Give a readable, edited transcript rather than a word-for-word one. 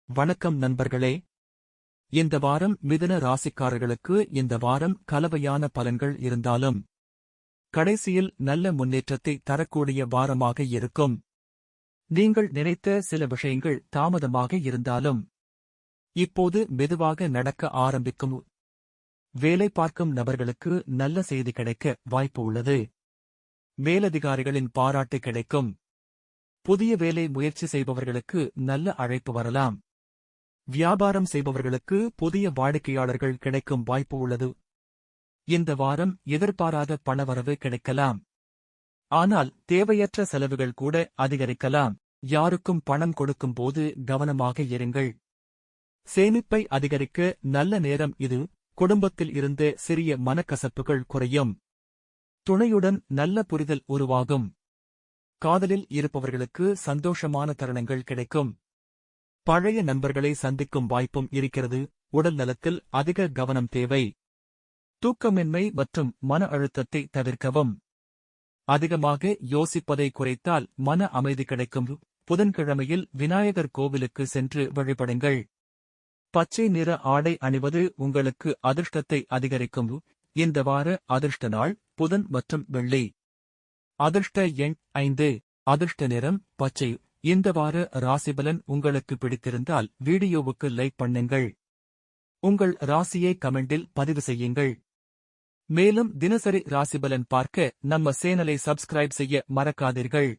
வணக்கம் நண்பர்களே. இந்த வாரம் மிதுன ராசிக்காரர்களுக்கு இந்த வாரம் கலவையான பலன்கள் இருந்தாலும் கடைசியில் நல்ல முன்னேற்றத்தை தரக்கூடிய வாரமாக இருக்கும். நீங்கள் நினைத்த சில விஷயங்கள் தாமதமாக இருந்தாலும் இப்போது மெதுவாக நடக்க ஆரம்பிக்கும். வேலை பார்க்கும் நபர்களுக்கு நல்ல செய்தி கிடைக்க வாய்ப்பு உள்ளது. மேலதிகாரிகளின் பாராட்டு கிடைக்கும். புதிய வேலை முயற்சி செய்பவர்களுக்கு நல்ல அழைப்பு வரலாம். வியாபாரம் செய்பவர்களுக்கு புதிய வாடிக்கையாளர்கள் கிடைக்கும் வாய்ப்பு உள்ளது. இந்த வாரம் எதிர்பாராத பணவரவு கிடைக்கலாம். ஆனால் தேவையற்ற செலவுகள் கூட அதிகரிக்கலாம். யாருக்கும் பணம் கொடுக்கும் போது கவனமாக இருங்கள். சேமிப்பை அதிகரிக்க நல்ல நேரம் இது. குடும்பத்தில் இருந்த சிறிய மனக்கசப்புகள் குறையும். துணையுடன் நல்ல புரிதல் உருவாகும். காதலில் இருப்பவர்களுக்கு சந்தோஷமான தருணங்கள் கிடைக்கும். பழைய நண்பர்களை சந்திக்கும் வாய்ப்பும் இருக்கிறது. உடல் நலத்தில் அதிக கவனம் தேவை. தூக்கமின்மை மற்றும் மன அழுத்தத்தை தவிர்க்கவும். அதிகமாக யோசிப்பதை குறைத்தால் மன அமைதி கிடைக்கும். புதன்கிழமையில் விநாயகர் கோவிலுக்கு சென்று வழிபடுங்கள். பச்சை நிற ஆடை அணிவது உங்களுக்கு அதிர்ஷ்டத்தை அதிகரிக்கும். இந்த வார அதிர்ஷ்ட நாள் புதன் மற்றும் வெள்ளி. அதிர்ஷ்ட எண் 5. அதிர்ஷ்ட நிறம் பச்சை. இந்த வார ராசிபலன் உங்களுக்கு பிடித்திருந்தால் வீடியோவுக்கு லைக் பண்ணுங்கள். உங்கள் ராசியை கமெண்டில் பதிவு செய்யுங்கள். மேலும் தினசரி ராசிபலன் பார்க்க நம்ம சேனலை சப்ஸ்கிரைப் செய்ய மறக்காதீர்கள்.